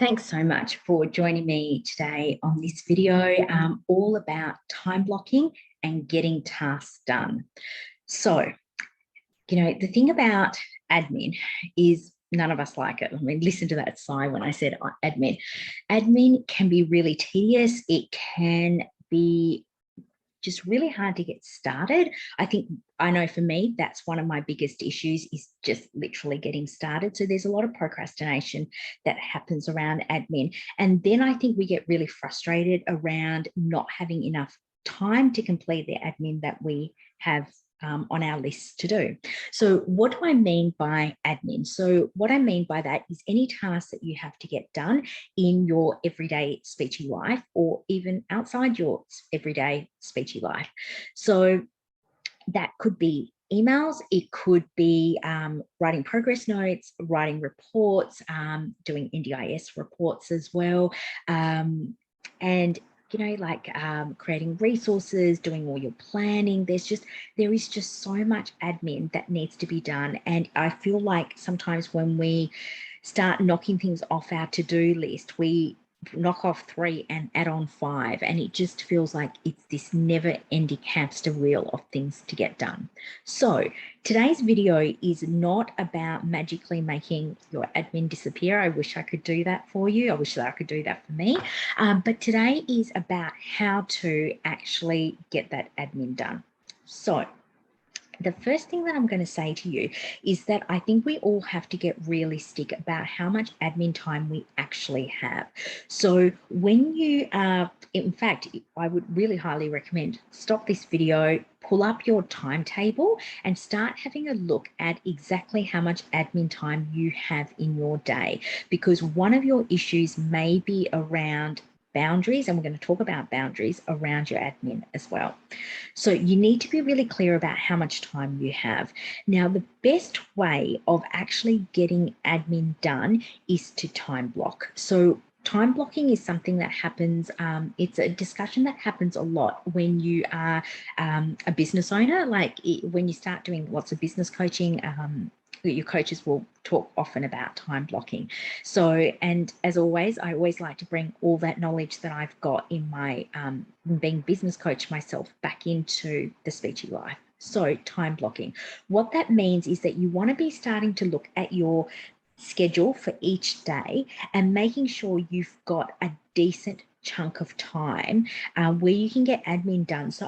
Thanks so much for joining me today on this video, all about time blocking and getting tasks done. So, the thing about admin is none of us like it. I mean, listen to that sigh when I said admin. Admin can be really tedious. It can be just really hard to get started. I know for me, that's one of my biggest issues is just literally getting started. So there's a lot of procrastination that happens around admin. And then I think we get really frustrated around not having enough time to complete the admin that we have on our list to do. So what do I mean by admin? So what I mean by that is any task that you have to get done in your everyday speechy life or even outside your everyday speechy life. So that could be emails, it could be writing progress notes, writing reports, doing NDIS reports as well, and creating resources, doing all your planning. There is just so much admin that needs to be done. And I feel like sometimes when we start knocking things off our to-do list, we knock off 3 and add on 5, and it just feels like it's this never-ending hamster wheel of things to get done. So today's video is not about magically making your admin disappear. I wish I could do that for you. I wish that I could do that for me. But today is about how to actually get that admin done. So the first thing that I'm going to say to you is that I think we all have to get realistic about how much admin time we actually have. So when you in fact, I would really highly recommend stop this video, pull up your timetable and start having a look at exactly how much admin time you have in your day, because one of your issues may be around boundaries, and we're going to talk about boundaries around your admin as well. So you need to be really clear about how much time you have. Now, the best way of actually getting admin done is to time block. So time blocking is something that happens, it's a discussion that happens a lot when you are a business owner, when you start doing lots of business coaching. Your coaches will talk often about time blocking. So, and as always, I always like to bring all that knowledge that I've got in my being business coach myself back into the speechy life. So time blocking, what that means is that you want to be starting to look at your schedule for each day and making sure you've got a decent chunk of time where you can get admin done. So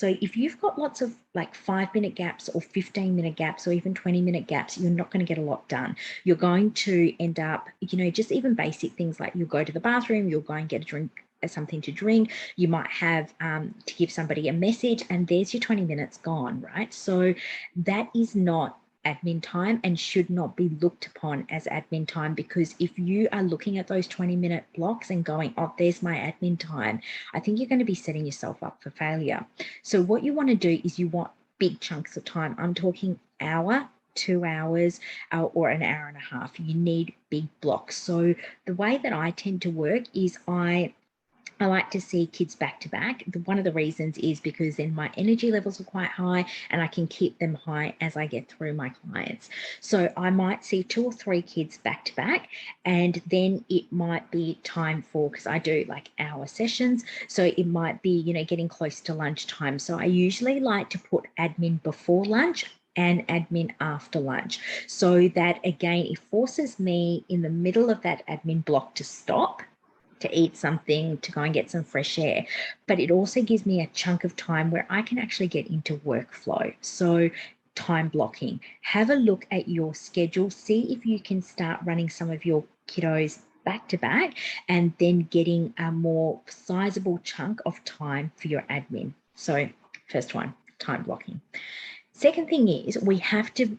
if you've got lots of 5-minute gaps or 15-minute gaps or even 20-minute gaps, you're not going to get a lot done. You're going to end up, just even basic things like you'll go to the bathroom, you'll go and get a drink, something to drink, you might have to give somebody a message, and there's your 20 minutes gone, right? So that is not admin time and should not be looked upon as admin time, because if you are looking at those 20-minute blocks and going, oh, there's my admin time, I think you're going to be setting yourself up for failure. So what you want to do is you want big chunks of time. I'm talking hour, 2 hours, or an hour and a half. You need big blocks. So the way that I tend to work is I like to see kids back to back. One of the reasons is because then my energy levels are quite high and I can keep them high as I get through my clients. So I might see 2 or 3 kids back to back, and then it might be time for, because I do hour sessions, so it might be, getting close to lunchtime. So I usually like to put admin before lunch and admin after lunch, so that again, it forces me in the middle of that admin block to stop, to eat something, to go and get some fresh air. But it also gives me a chunk of time where I can actually get into workflow. So time blocking, have a look at your schedule, see if you can start running some of your kiddos back to back and then getting a more sizable chunk of time for your admin. So first one, time blocking. Second thing is we have to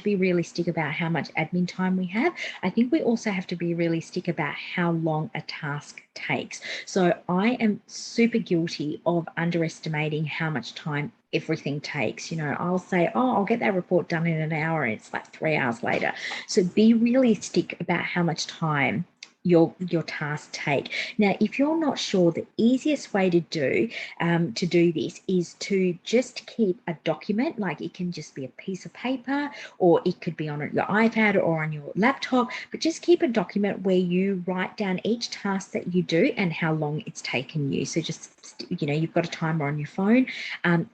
be realistic about how much admin time we have. I think we also have to be realistic about how long a task takes. So I am super guilty of underestimating how much time everything takes. I'll say, oh, I'll get that report done in an hour, and it's 3 hours later. So be realistic about how much time your tasks take. Now, if you're not sure, the easiest way to do this is to just keep a document. Like, it can just be a piece of paper, or it could be on your iPad or on your laptop, but just keep a document where you write down each task that you do and how long it's taken you. So just, you've got a timer on your phone,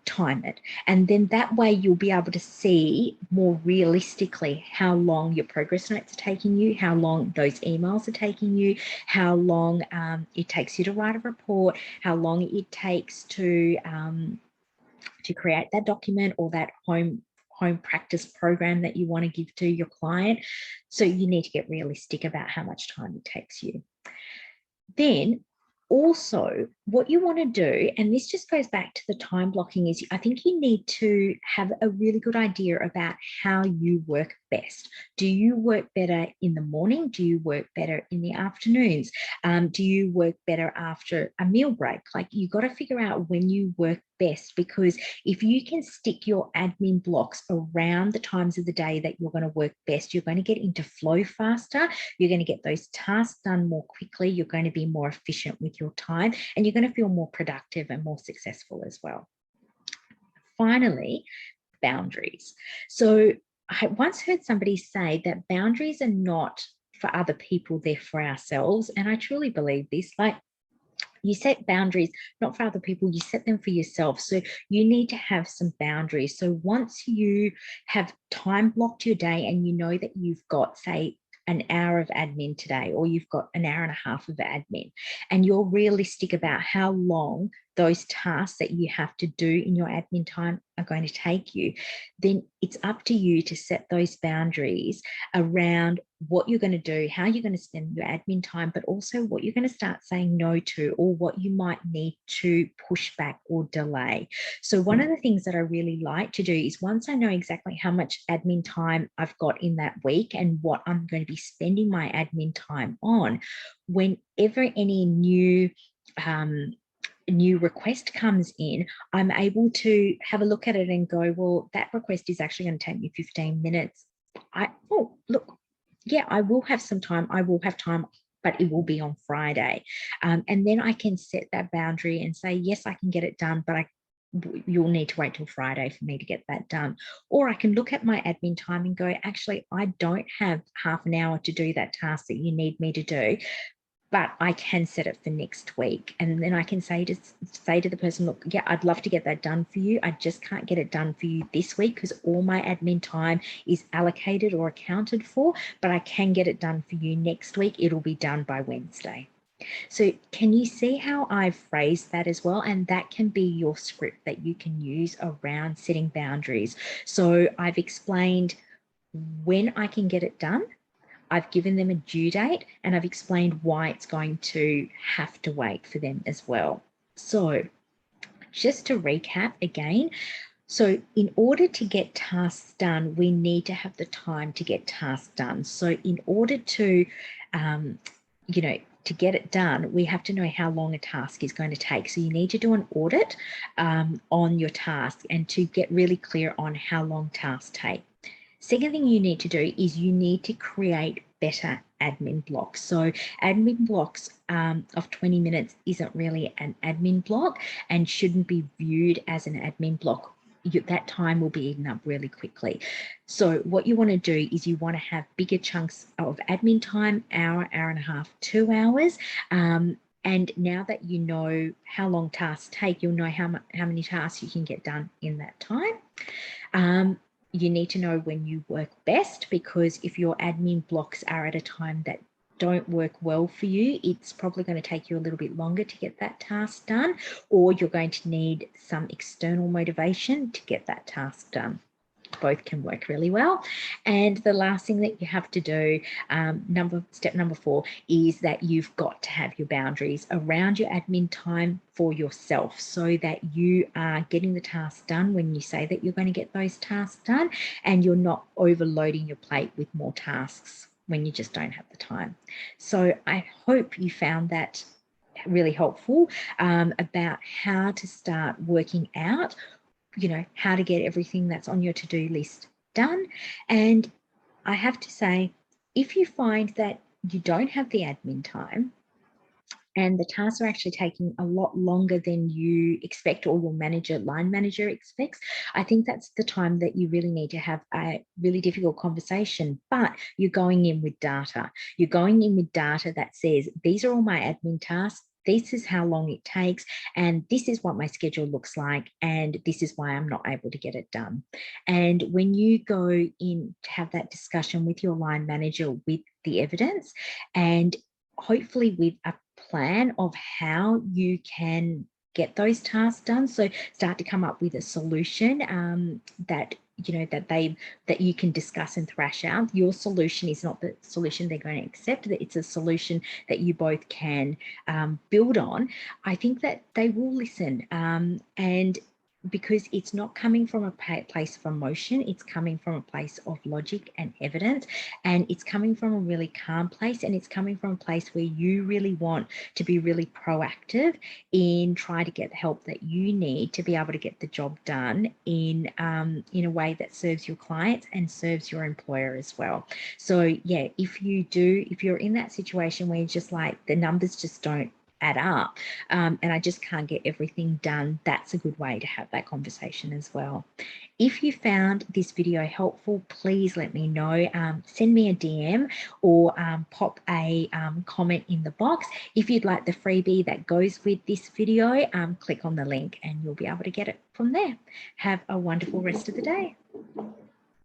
time it. And then that way you'll be able to see more realistically how long your progress notes are taking you, how long those emails are taking you, how long it takes you to write a report, how long it takes to create that document or that home practice program that you want to give to your client. So you need to get realistic about how much time it takes you. Then also, what you want to do, and this just goes back to the time blocking, is I think you need to have a really good idea about how you work best. Do you work better in the morning? Do you work better in the afternoons? Do you work better after a meal break? Like, you've got to figure out when you work best, because if you can stick your admin blocks around the times of the day that you're going to work best, you're going to get into flow faster. You're going to get those tasks done more quickly. You're going to be more efficient with your time, and you're going to feel more productive and more successful as well. Finally, boundaries. So I once heard somebody say that boundaries are not for other people, they're for ourselves. And I truly believe this. Like, you set boundaries not for other people, you set them for yourself. So you need to have some boundaries. So once you have time blocked your day and you know that you've got, say, an hour of admin today, or you've got an hour and a half of admin, and you're realistic about how long those tasks that you have to do in your admin time are going to take you, then it's up to you to set those boundaries around what you're going to do, how you're going to spend your admin time, but also what you're going to start saying no to, or what you might need to push back or delay. So one of the things that I really like to do is, once I know exactly how much admin time I've got in that week and what I'm going to be spending my admin time on, whenever any new request comes in, I'm able to have a look at it and go, well, that request is actually going to take me 15 minutes. I will have some time. I will have time, but it will be on Friday. And then I can set that boundary and say, yes, I can get it done, but you'll need to wait till Friday for me to get that done. Or I can look at my admin time and go, actually, I don't have half an hour to do that task that you need me to do, but I can set it for next week. And then I can say to the person, look, yeah, I'd love to get that done for you. I just can't get it done for you this week because all my admin time is allocated or accounted for, but I can get it done for you next week. It'll be done by Wednesday. So can you see how I've phrased that as well? And that can be your script that you can use around setting boundaries. So I've explained when I can get it done. I've given them a due date, and I've explained why it's going to have to wait for them as well. So just to recap again, so in order to get tasks done, we need to have the time to get tasks done. So in order to, to get it done, we have to know how long a task is going to take. So you need to do an audit on your task and to get really clear on how long tasks take. Second thing you need to do is you need to create better admin blocks. So admin blocks of 20 minutes isn't really an admin block and shouldn't be viewed as an admin block. That time will be eaten up really quickly. So what you want to do is you want to have bigger chunks of admin time, hour and a half, 2 hours. And now that you know how long tasks take, you'll know how many tasks you can get done in that time. You need to know when you work best, because if your admin blocks are at a time that don't work well for you, it's probably going to take you a little bit longer to get that task done, or you're going to need some external motivation to get that task done. Both can work really well. And the last thing that you have to do, step number 4, is that you've got to have your boundaries around your admin time for yourself, so that you are getting the tasks done when you say that you're going to get those tasks done, and you're not overloading your plate with more tasks when you just don't have the time. So I hope you found that really helpful about how to start working out how to get everything that's on your to-do list done. And I have to say, if you find that you don't have the admin time, and the tasks are actually taking a lot longer than you expect or your line manager expects, I think that's the time that you really need to have a really difficult conversation. But you're going in with data. You're going in with data that says, these are all my admin tasks. This is how long it takes, and this is what my schedule looks like, and this is why I'm not able to get it done. And when you go in to have that discussion with your line manager with the evidence, and hopefully with a plan of how you can get those tasks done. So start to come up with a solution that that you can discuss and thrash out. Your solution is not the solution they're going to accept, that it's a solution that you both can build on. I think that they will listen, and because it's not coming from a place of emotion, it's coming from a place of logic and evidence, and it's coming from a really calm place, and it's coming from a place where you really want to be really proactive in trying to get the help that you need to be able to get the job done in a way that serves your clients and serves your employer as well. So yeah, if you're in that situation where you're just like, the numbers just don't add up, and I just can't get everything done, that's a good way to have that conversation as well. If you found this video helpful, please let me know. Send me a DM or pop a comment in the box. If you'd like the freebie that goes with this video, click on the link and you'll be able to get it from there. Have a wonderful rest of the day.